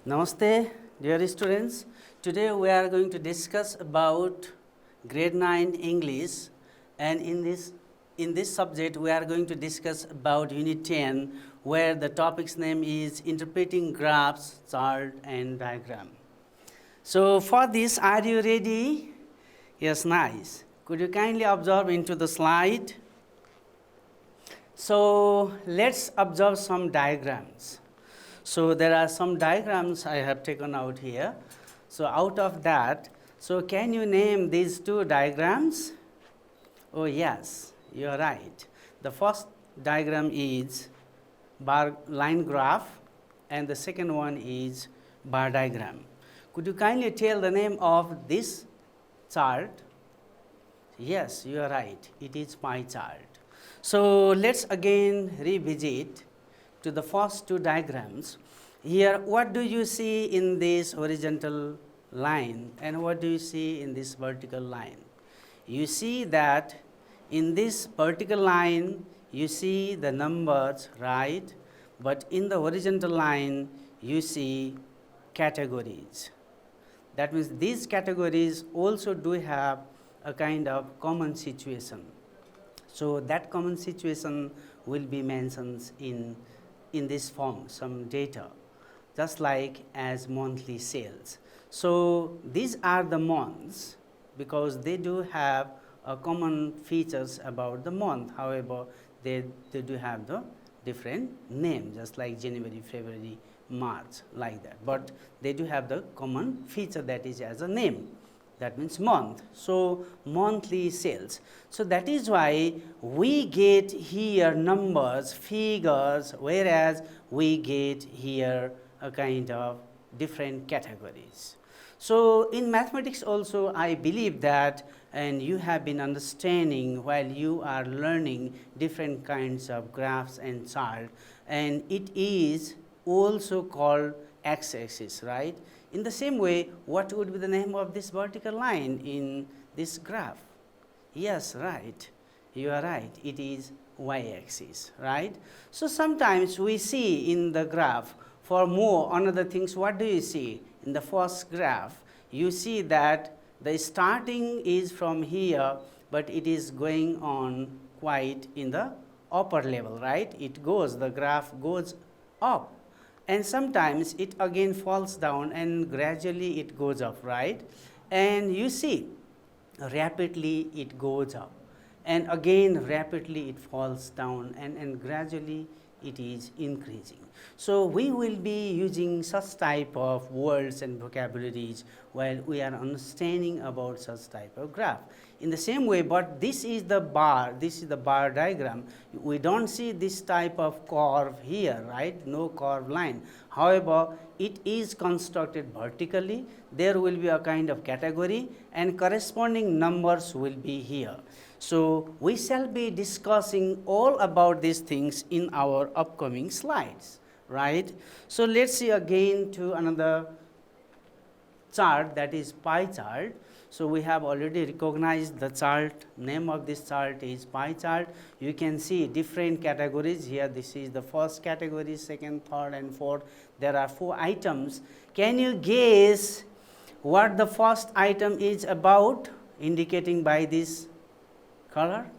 Namaste, dear students. Today we are going to discuss about grade 9 English, and in this subject we are going to discuss about unit 10, where the topic's name is interpreting graphs, chart and diagram. So for this, are you ready? Yes, nice. Could you kindly observe into the slide? So let's observe some diagrams. So there are some diagrams I have taken out here. So out of that, so can you name these two diagrams? Oh yes, you are right. The first diagram is bar line graph and the second one is bar diagram. Could you kindly tell the name of this chart? Yes, you are right. It is pie chart. So let's again revisit to the first two diagrams. Here, what do you see in this horizontal line and what do you see in this vertical line? You see that in this vertical line, you see the numbers, right? But in the horizontal line, you see categories. That means these categories also do have a kind of common situation. So that common situation will be mentioned in this form, some data, just like as monthly sales. So these are the months because they do have common features about the month. However, they do have the different name, just like January, February, March, like that. But they do have the common feature that is as a name. That means month. So monthly sales. So that is why we get here numbers, figures, whereas we get here a kind of different categories. So in mathematics also, I believe that, and you have been understanding while you are learning different kinds of graphs and chart, and it is also called x-axis, right? In the same way, what would be the name of this vertical line in this graph? Yes, right. You are right. It is y-axis, right? So sometimes we see in the graph for more another things, what do you see? In the first graph, you see that the starting is from here, but it is going on quite in the upper level, right? It goes, the graph goes up. And sometimes it again falls down and gradually it goes up, right? And you see rapidly it goes up and again rapidly it falls down and gradually it is increasing. So we will be using such type of words and vocabularies while we are understanding about such type of graph. In the same way, but this is the bar diagram. We don't see this type of curve here, right? No curved line. However, it is constructed vertically. There will be a kind of category and corresponding numbers will be here. So we shall be discussing all about these things in our upcoming slides, right? So let's see again to another chart, that is pie chart. So we have already recognized the chart. Name of this chart is pie chart. You can see different categories here. This is the first category, second, third and fourth. There are 4 items. Can you guess what the first item is about, indicating by this color?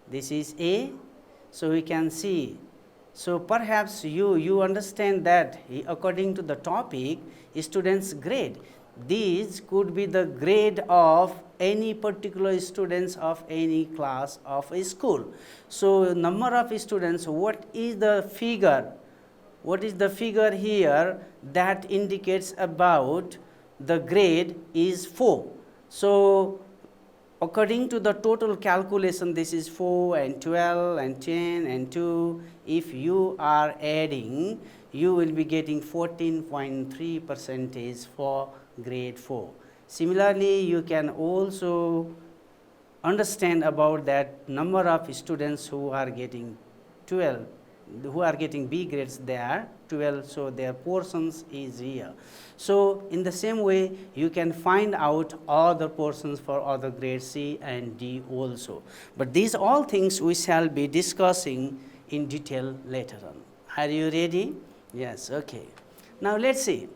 This is A. So we can see. So perhaps you understand that according to the topic, students' grade. These could be the grade of any particular students of any class of a school. So number of students, what is the figure? What is the figure here that indicates about the grade is 4. So according to the total calculation, this is 4 and 12 and 10 and 2. If you are adding, you will be getting 14.3% for grade 4. Similarly, you can also understand about that number of students who are getting 12, who are getting B grades, they are 12, so their portions is here. So in the same way, you can find out other portions for other grades C and D also. But these all things we shall be discussing in detail later on. Are you ready? Yes, okay. Now let's see.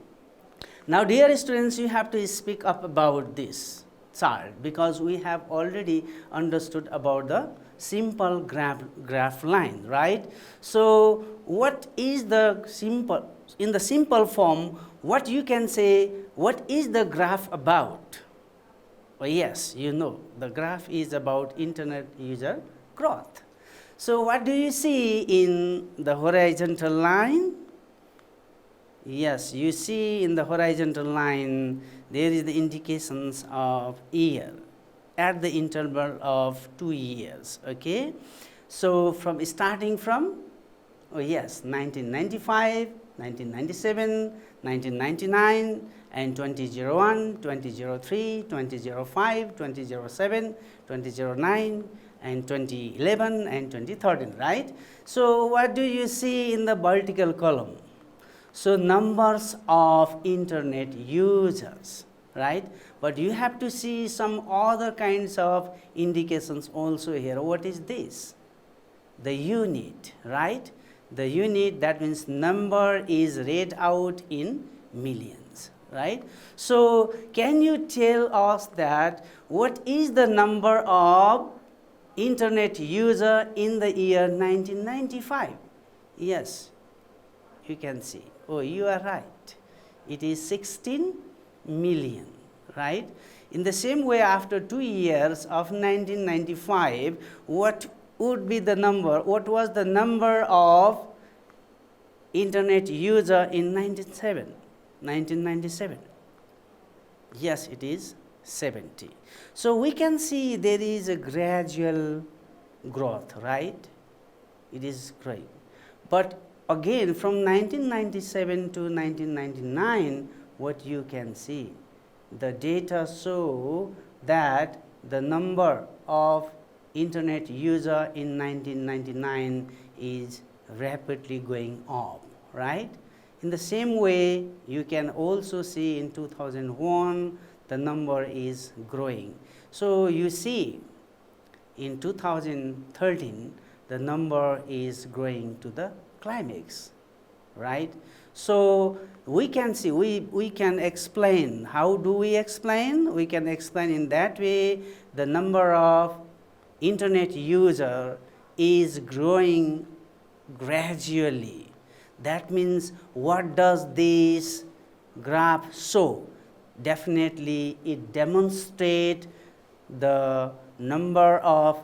Now, dear students, you have to speak up about this chart because we have already understood about the simple graph line, right? So, what is the simple, in the simple form, what you can say, what is the graph about? Well, yes, you know, the graph is about internet user growth. So, what do you see in the horizontal line? Yes, you see in the horizontal line, there is the indications of year at the interval of 2 years, okay? So, from starting from, oh yes, 1995, 1997, 1999, and 2001, 2003, 2005, 2007, 2009, and 2011, and 2013, right? So, what do you see in the vertical column? So, numbers of internet users, right? But you have to see some other kinds of indications also here. What is this? The unit, right? The unit, that means number is read out in millions, right? So, can you tell us that what is the number of internet user in the year 1995? Yes, you can see. Oh, you are right. It is 16 million, right? In the same way, after 2 years of 1995, what would be the number? What was the number of internet user in 1997? Yes, it is 70. So, we can see there is a gradual growth, right? It is growing. But again, from 1997 to 1999, what you can see, the data show that the number of internet user in 1999 is rapidly going up, right? In the same way, you can also see in 2001, the number is growing. So, you see in 2013, the number is growing to the climax, right? So, we can see, we can explain. How do we explain? We can explain in that way, the number of internet user is growing gradually. That means, what does this graph show? Definitely, it demonstrates the number of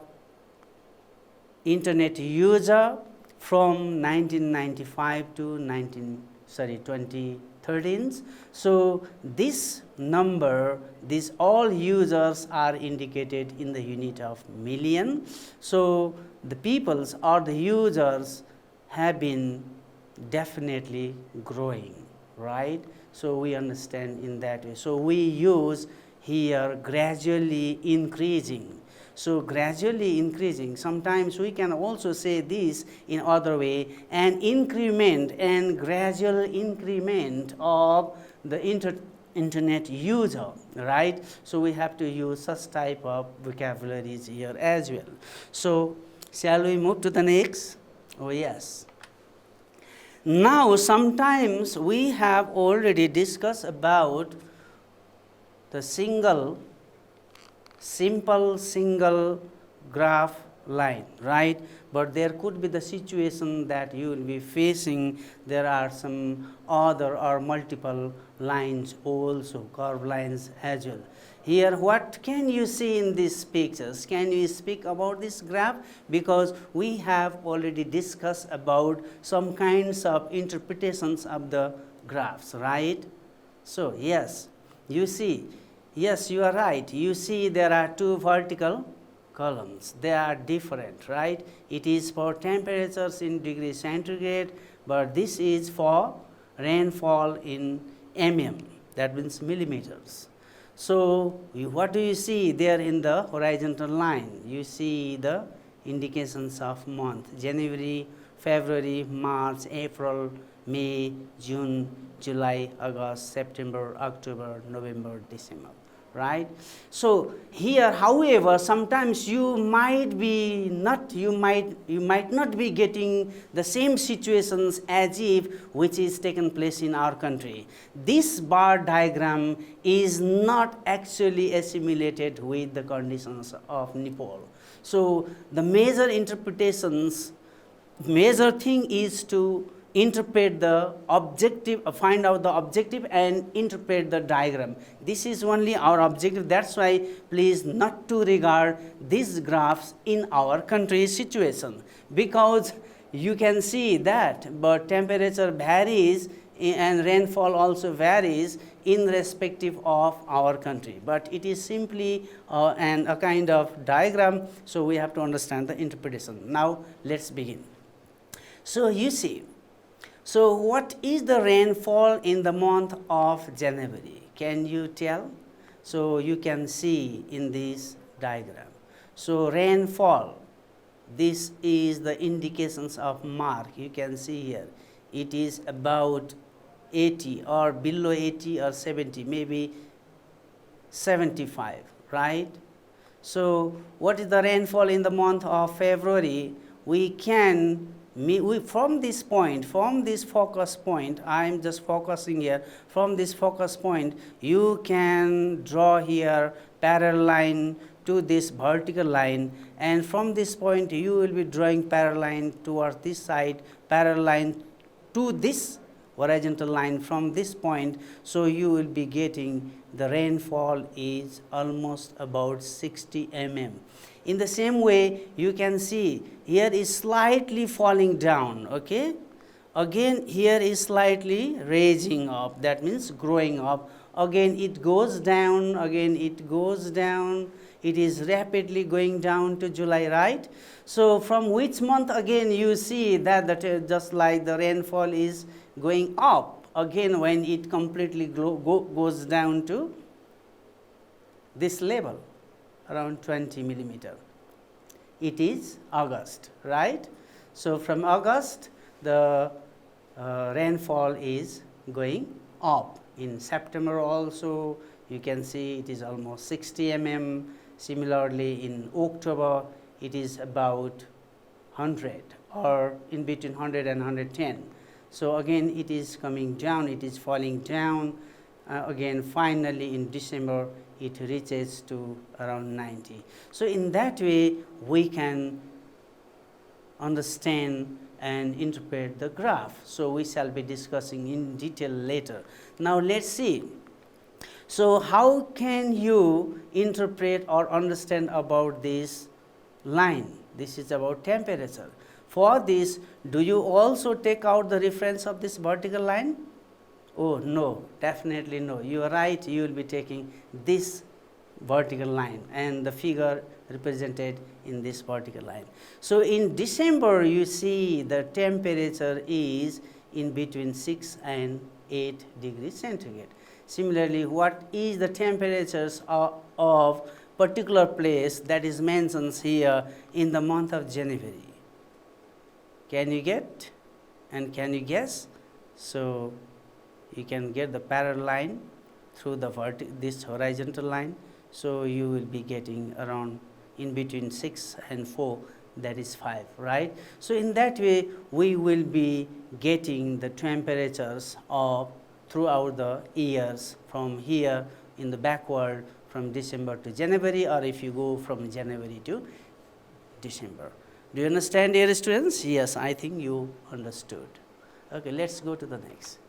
internet user from 1995 to 2013. So, this number, these all users are indicated in the unit of million. So, the peoples or the users have been definitely growing, right? So, we understand in that way. So, we use here gradually increasing. So, gradually increasing, sometimes we can also say this in other way, an increment and gradual increment of the internet user, right? So, we have to use such type of vocabularies here as well. So, shall we move to the next? Oh yes. Now, sometimes we have already discussed about the simple single graph line, right? But there could be the situation that you will be facing, there are some other or multiple lines also, curved lines as well. Here, what can you see in these pictures? Can you speak about this graph? Because we have already discussed about some kinds of interpretations of the graphs, right? So, yes, you see, yes, you are right. You see there are two vertical columns. They are different, right? It is for temperatures in degrees centigrade, but this is for rainfall in mm, that means millimeters. So, what do you see there in the horizontal line? You see the indications of month, January, February, March, April, May, June, July, August, September, October, November, December, right? So here, however, sometimes you might not be getting the same situations as if which is taken place in our country. This bar diagram is not actually assimilated with the conditions of Nepal. So the major interpretations, major thing is to interpret the objective, find out the objective and interpret the diagram. This is only our objective. That's why please not to regard these graphs in our country's situation, because you can see that but temperature varies and rainfall also varies in respective of our country, but it is simply a kind of diagram, so we have to understand the interpretation. Now let's begin. So you see, so what is the rainfall in the month of January? Can you tell? So you can see in this diagram. So rainfall, this is the indications of mark. You can see here, it is about 80 or below 80 or 70, maybe 75, right? So what is the rainfall in the month of February? We can from this point, from this focus point, I am just focusing here, from this focus point you can draw here parallel line to this vertical line, and from this point you will be drawing parallel line towards this side, parallel line to this horizontal line from this point. So you will be getting the rainfall is almost about 60 mm. In the same way, you can see here is slightly falling down, okay? Again here is slightly raising up, that means growing up. Again it goes down, again it goes down. It is rapidly going down to July, right? So from which month again you see that just like the rainfall is going up again when it completely goes down to this level, around 20 millimeter. It is August, right? So from August the rainfall is going up. In September also you can see it is almost 60 mm. Similarly in October it is about 100 or in between 100 and 110. So again it is coming down, it is falling down. Again finally in December it reaches to around 90. So in that way we can understand and interpret the graph. So we shall be discussing in detail later. Now let's see. So how can you interpret or understand about this line? This is about temperature. For this, do you also take out the reference of this vertical line? Oh no, definitely no. You are right, you will be taking this vertical line and the figure represented in this vertical line. So in December you see the temperature is in between 6 and 8 degrees centigrade. Similarly, what is the temperatures of particular place that is mentioned here in the month of January? Can you get and can you guess? So you can get the parallel line through this horizontal line. So you will be getting around in between 6 and 4, that is 5, right? So in that way we will be getting the temperatures of throughout the years from here in the backward from December to January, or if you go from January to December. Do you understand, dear students? Yes, I think you understood. Okay, let's go to the next.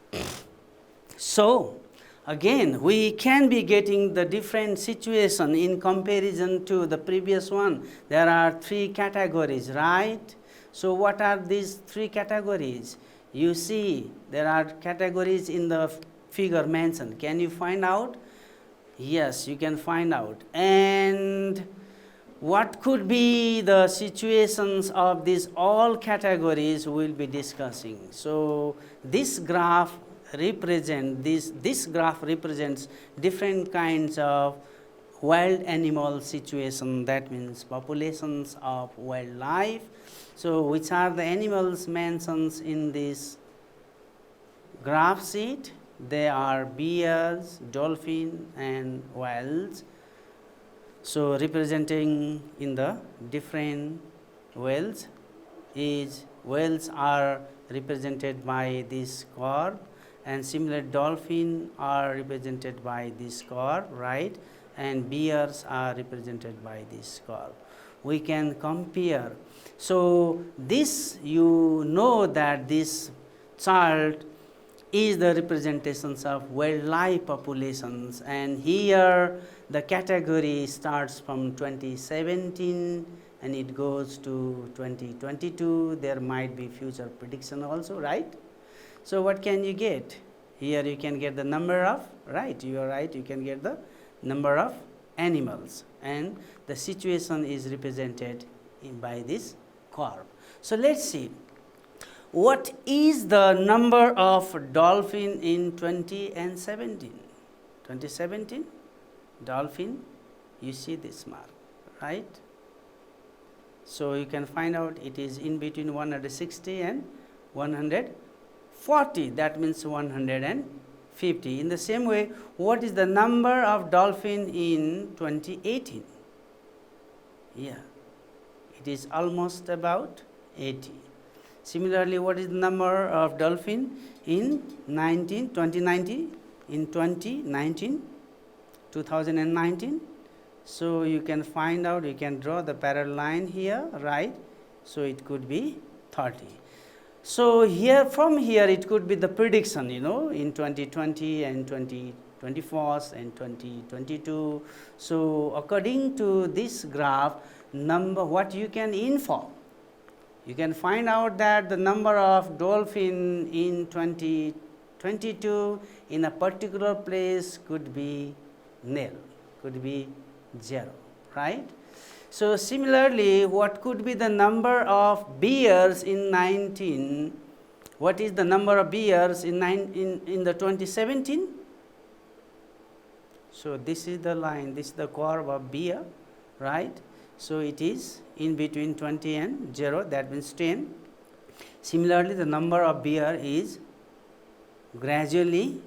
So again we can be getting the different situation in comparison to the previous one. There are 3 categories, right? So what are these 3 categories? You see there are categories in the figure mentioned. Can you find out? Yes, you can find out. And what could be the situations of these all categories we will be discussing. So this graph represents different kinds of wild animal situation, that means populations of wildlife. So which are the animals mentioned in this graph sheet? they are bears, dolphin and whales. So representing in the different whales are represented by this curve, and similar dolphin are represented by this curve, right, and bears are represented by this curve. We can compare. So this, you know that this chart is the representations of wildlife populations, and here the category starts from 2017 and it goes to 2022. There might be future prediction also, right? So what can you get? Here you can get the number of, right, you are right, you can get the number of animals, and the situation is represented by this curve. So let's see, what is the number of dolphin in 2017? 2017 dolphin, you see this mark, right? So you can find out it is in between 160 and 140, that means 150. In the same way, what is the number of dolphin in 2018? Yeah, it is almost about 80. Similarly, what is the number of dolphin in 2019? In 2019? So you can find out, you can draw the parallel line here, right? So it could be 30. So here, from here, it could be the prediction, you know, in 2020 and 2021 and 2022. So according to this graph, what you can inform, you can find out that the number of dolphin in 2022 in a particular place could be nil, could be 0, right? So similarly, what could be the number of bears in 19? What is the number of bears in the 2017? So this is the line, this is the curve of bear, right? So it is in between 20 and 0, that means 10. Similarly, the number of bear is gradually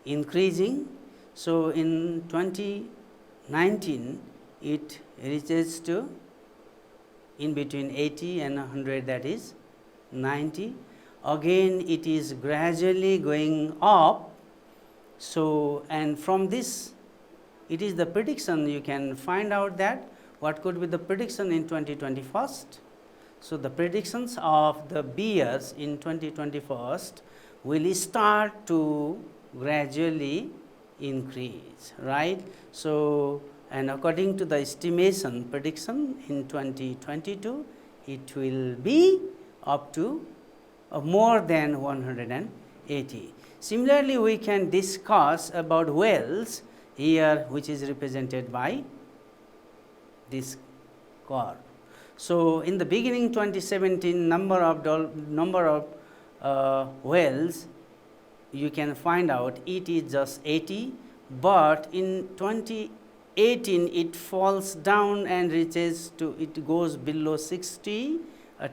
increasing. So in 2019, it reaches to in between 80 and 100, that is 90. Again, it is gradually going up. So, and from this, it is the prediction, you can find out that what could be the prediction in 2021. So the predictions of the bears in 2021 will start to gradually increase, right? So, and according to the estimation prediction in 2022, it will be up to more than 180. Similarly, we can discuss about whales here, which is represented by this curve. So in the beginning 2017, number of whales, you can find out it is just 80, but in 2018 it falls down and reaches to, it goes below 60,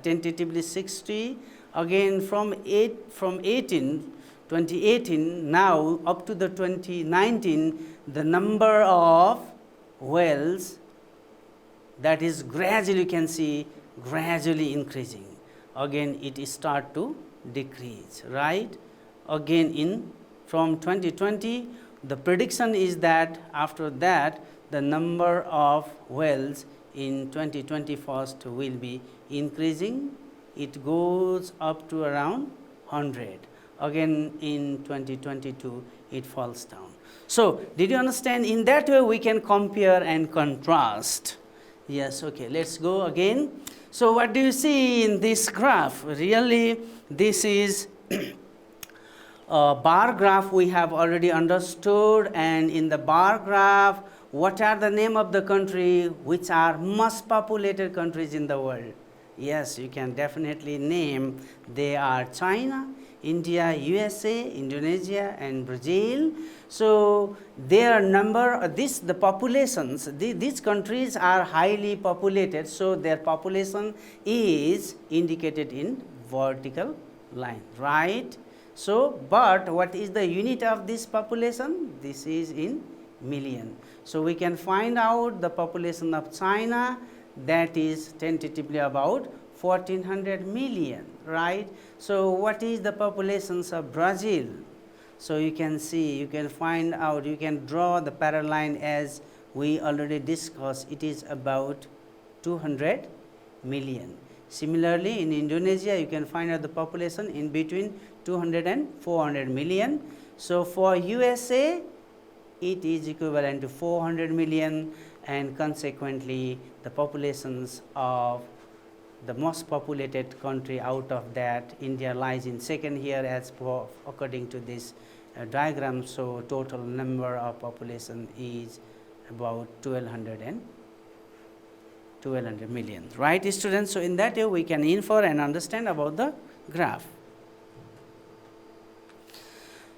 tentatively 60. Again from 2018 now up to the 2019, the number of whales, that is gradually, you can see gradually increasing. Again it start to decrease, right? Again in from 2020, the prediction is that after that the number of whales in 2021 will be increasing. It goes up to around 100. Again in 2022 it falls down. So did you understand? In that way we can compare and contrast. Yes, okay, let's go again. So what do you see in this graph? Really, this is a bar graph we have already understood, and in the bar graph, what are the name of the country which are most populated countries in the world? Yes, you can definitely name. They are China, India, USA, Indonesia and Brazil. So their number, the populations, these countries are highly populated, so their population is indicated in vertical line, right? So, but what is the unit of this population? This is in million. So, we can find out the population of China, that is tentatively about 1400 million, right. So, what is the populations of Brazil? So, you can see, you can find out, you can draw the parallel line as we already discussed, it is about 200 million. Similarly, in Indonesia, you can find out the population in between 200 and 400 million. So, for USA, it is equivalent to 400 million, and consequently, the populations of the most populated country out of that, India lies in second here as per according to this diagram. So, total number of population is about 1200 million, right students. So, in that way we can infer and understand about the graph.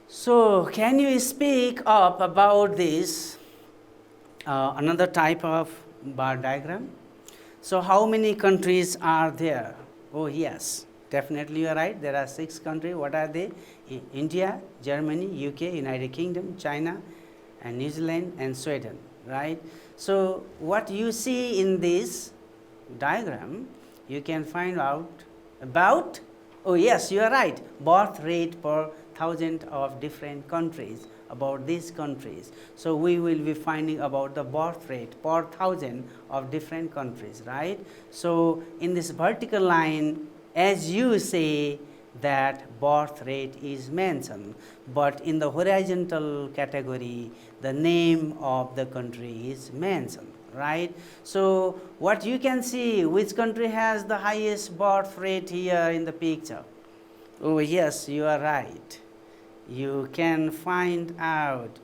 So, can you speak up about this another type of bar diagram? So, how many countries are there? Oh yes, definitely you are right, there are 6 countries. What are they? India, Germany, UK, United Kingdom, China and New Zealand and Sweden, right. So, what you see in this diagram, you can find out about, oh yes, you are right, birth rate per thousand of different countries, about these countries. So, we will be finding about the birth rate per thousand of different countries, right. So, in this vertical line, as you say that birth rate is mentioned, but in the horizontal category the name of the country is mentioned, right. So, what you can see, which country has the highest birth rate here in the picture? Oh yes, you are right, you can find out,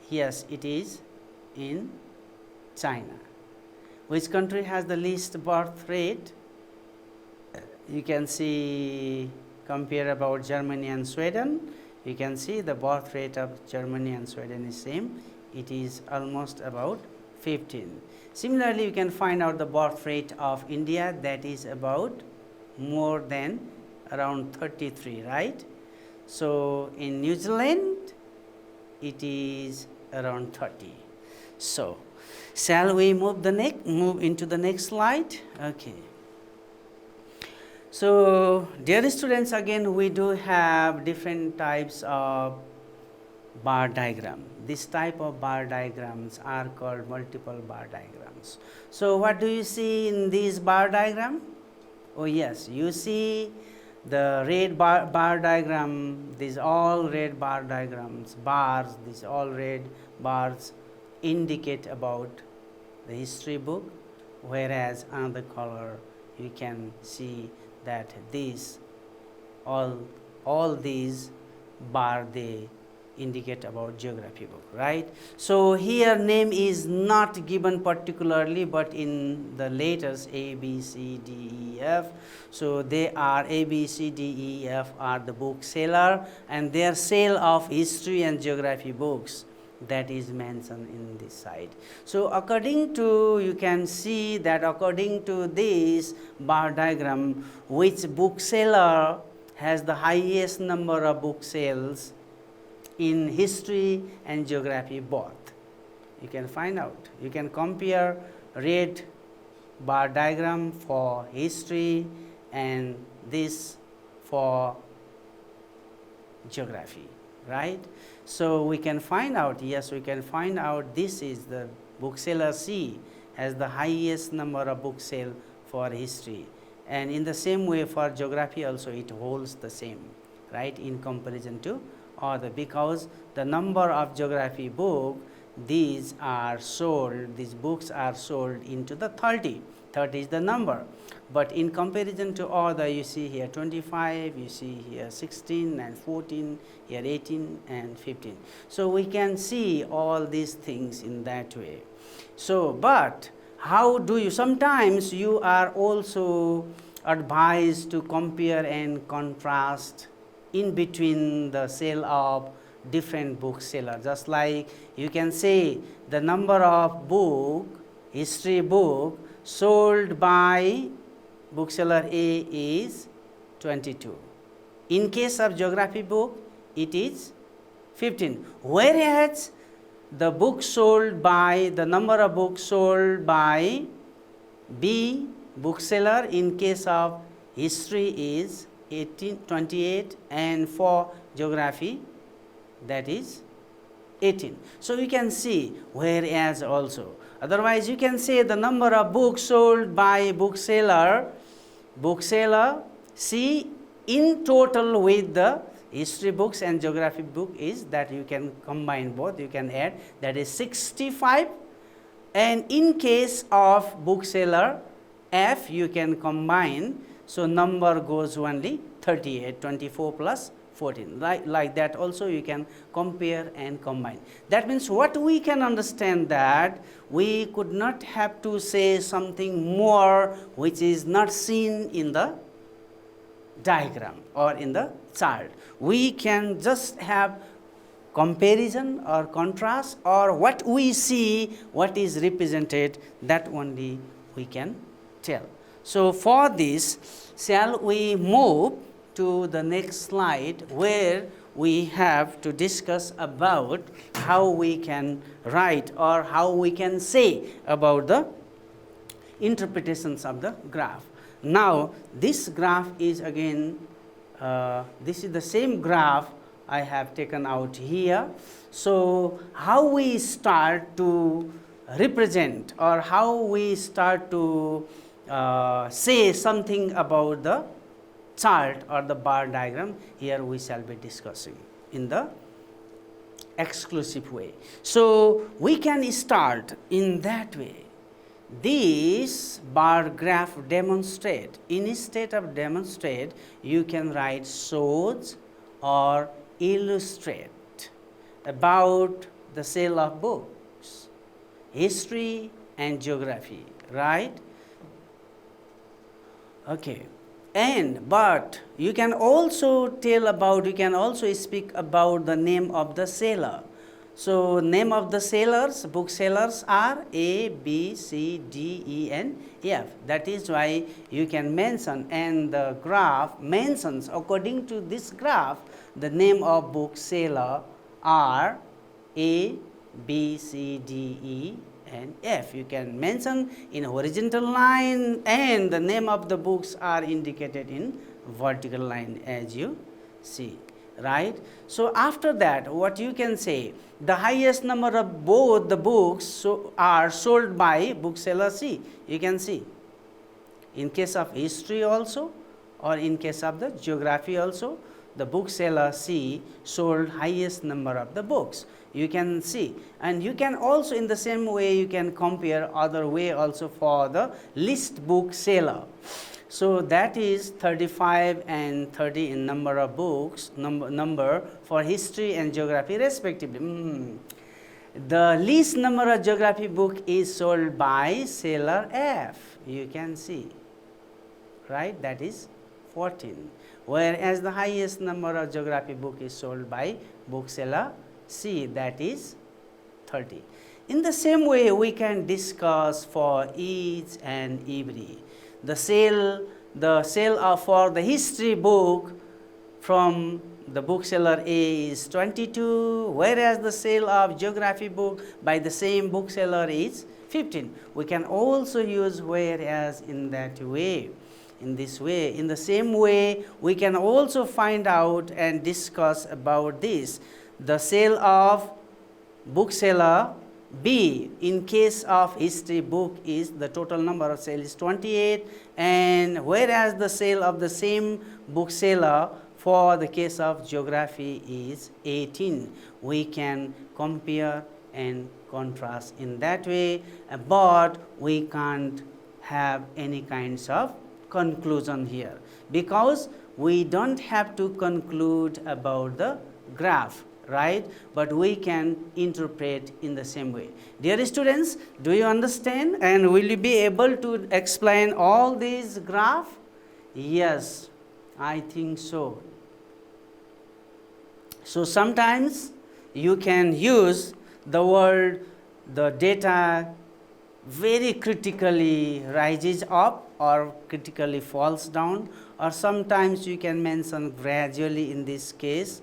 yes, it is in China. Which country has the least birth rate? You can see, compare about Germany and Sweden, you can see the birth rate of Germany and Sweden is same, it is almost about 15. Similarly, you can find out the birth rate of India, that is about more than around 33, right. So, in New Zealand it is around 30. So, shall we move into the next slide? Okay. So, dear students, again we do have different types of bar diagram. This type of bar diagrams are called multiple bar diagrams. So, what do you see in this bar diagram? Oh yes, you see the red bar diagram, these all red bar diagrams, bars, these all red bars indicate about the history book, whereas another color you can see that these all these bar they indicate about geography book, right. So, here name is not given particularly, but in the letters A, B, C, D, E, F. So, they are A, B, C, D, E, F are the bookseller, and their sale of history and geography books, that is mentioned in this side. So, according to, you can see that according to this bar diagram, which bookseller has the highest number of book sales in history and geography both. You can find out, you can compare red bar diagram for history and this for geography, right. So, we can find out, yes, we can find out this is the bookseller C has the highest number of book sale for history, and in the same way for geography also it holds the same, right, in comparison to other, because the number of geography book, these are sold, these books are sold into the 30 is the number, but in comparison to other, you see here 25, you see here 16 and 14, here 18 and 15. So, we can see all these things in that way. So, but how do you, sometimes you are also advised to compare and contrast in between the sale of different bookseller, just like you can say the number of book, history book sold by bookseller A is 22. In case of geography book, it is 15. Whereas the number of books sold by B bookseller in case of history is 28, and for geography that is 18. So you can see whereas also. Otherwise you can say the number of books sold by bookseller C in total with the history books and geography book is that you can combine both, you can add, that is 65. And in case of bookseller F, you can combine, so number goes only 38, 24 plus 14. Like that also you can compare and combine. That means what we can understand, that we could not have to say something more which is not seen in the diagram or in the chart. We can just have comparison or contrast, or what we see, what is represented, that only we can tell. So for this, shall we move to the next slide, where we have to discuss about how we can write or how we can say about the interpretations of the graph. Now this graph is again, this is the same graph I have taken out here. So how we start to represent, or how we start to say something about the chart or the bar diagram, here we shall be discussing in the exclusive way. So we can start in that way. This bar graph demonstrate, instead of demonstrate, you can write shows or illustrate about the sale of books, history and geography, right? Okay. And but you can also tell about, you can also speak about the name of the seller. So name of the sellers, booksellers are A, B, C, D, E and F. That is why you can mention, and the graph mentions, according to this graph, the name of bookseller are A, B, C, D, E and F. You can mention in horizontal line, and the name of the books are indicated in vertical line, as you see, right? So after that, what you can say, the highest number of both the books are sold by bookseller C. You can see in case of history also, or in case of the geography also, the bookseller C sold highest number of the books. You can see, and you can also in the same way you can compare other way also for the least bookseller. So that is 35 and 30 in number of books, number for history and geography respectively. The least number of geography book is sold by seller F. You can see, right? That is 14. Whereas the highest number of geography book is sold by bookseller C, that is 30. In the same way, we can discuss for each and every. The sale for the history book from the bookseller A is 22, whereas the sale of geography book by the same bookseller is 15. We can also use whereas in that way. In this way, in the same way, we can also find out and discuss about this. The sale of bookseller B in case of history book is the total number of sale is 28, and whereas the sale of the same bookseller for the case of geography is 18. We can compare and contrast in that way, but we can't have any kinds of conclusion here, because we don't have to conclude about the graph, right? But we can interpret in the same way. Dear students, do you understand, and will you be able to explain all these graph? Yes, I think so. So sometimes you can use the word, the data very critically rises up or critically falls down, or sometimes you can mention gradually in this case.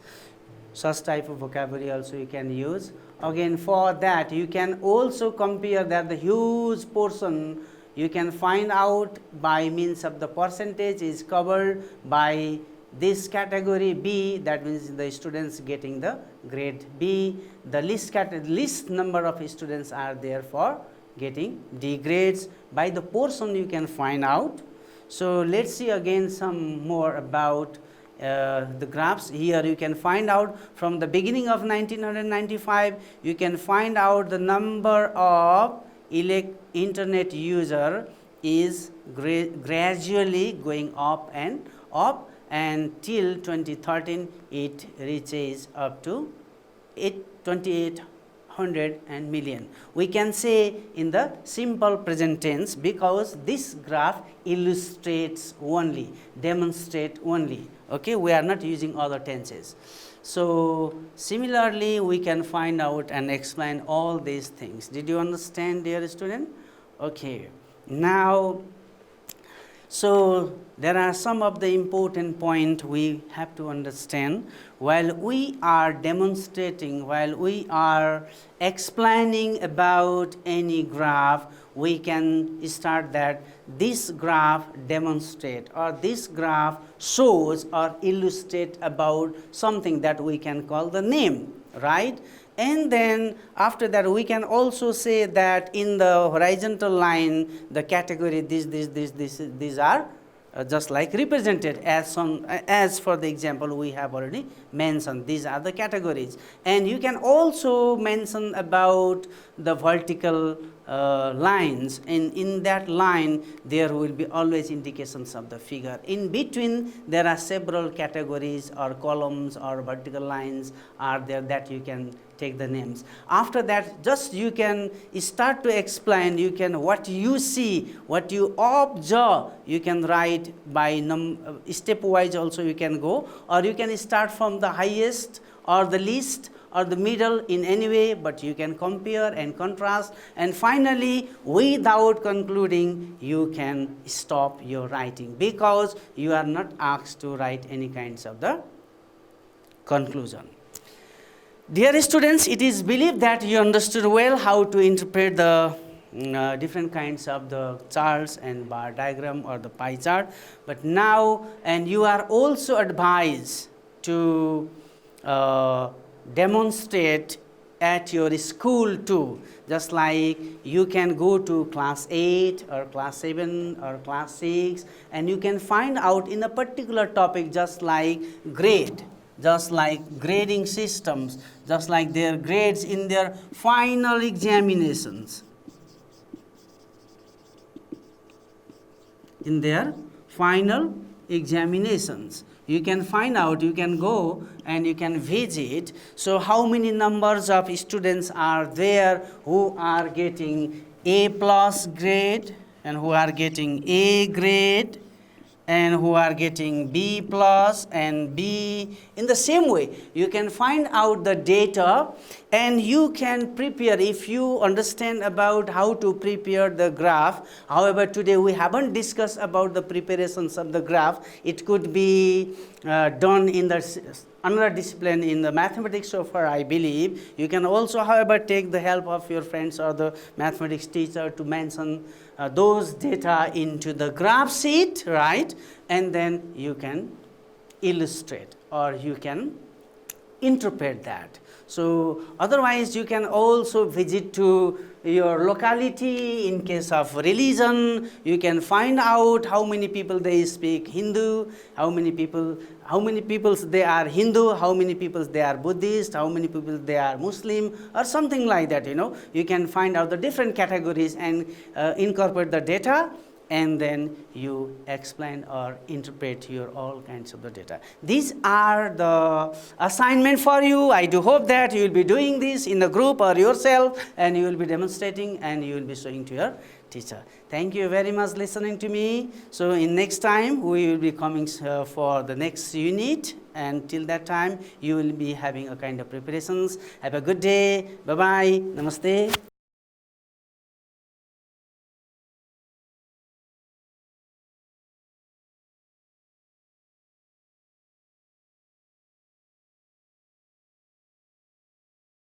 Such type of vocabulary also you can use. Again, for that you can also compare that the huge portion you can find out by means of the percentage is covered by this category B, that means the students getting the grade B. The least number of students are there for getting D grades. By the portion you can find out. So let's see again some more about the graphs. Here you can find out from the beginning of 1995, you can find out the number of internet user is gradually going up and till 2013 it reaches up to 2,800 million. We can say in the simple present tense because this graph illustrates only, demonstrate only. Okay, we are not using other tenses. So similarly we can find out and explain all these things. Did you understand, dear student? Okay, now so there are some of the important points we have to understand while we are demonstrating, while we are explaining about any graph. We can start that this graph demonstrate or this graph shows or illustrate about something that we can call the name, right? And then after that we can also say that in the horizontal line the category these are just like represented as for the example we have already mentioned. These are the categories, and you can also mention about the vertical lines, and in that line there will be always indications of the figure. In between there are several categories or columns or vertical lines are there that you can take the names. After that just you can start to explain, you can what you see, what you observe, you can write by stepwise also you can go, or you can start from the highest or the least or the middle in any way, but you can compare and contrast, and finally without concluding you can stop your writing because you are not asked to write any kinds of the conclusion. Dear students, it is believed that you understood well how to interpret the different kinds of the charts and bar diagram or the pie chart, but now and you are also advised to demonstrate at your school too, just like you can go to class 8 or class 7 or class 6 and you can find out in a particular topic, just like grade, just like grading systems, just like their grades in their final examinations. In their final examinations, you can find out, you can go and you can visit. So how many numbers of students are there who are getting A plus grade and who are getting A grade and who are getting B plus and B. In the same way, you can find out the data and you can prepare if you understand about how to prepare the graph. However, today we haven't discussed about the preparations of the graph. It could be done in the another discipline in the mathematics so far, I believe. You can also, however, take the help of your friends or the mathematics teacher to mention those data into the graph sheet, right? And then you can illustrate or you can interpret that. So otherwise you can also visit to your locality. In case of religion, you can find out how many people they speak Hindu, how many people they are Hindu, how many people they are Buddhist, how many people they are Muslim, or something like that. You can find out the different categories and incorporate the data, and then you explain or interpret your all kinds of the data. These are the assignment for you. I do hope that you will be doing this in a group or yourself, and you will be demonstrating and you will be showing to your teacher. Thank you very much listening to me. So in next time we will be coming for the next unit, and till that time you will be having a kind of preparations. Have a good day. Bye bye. Namaste.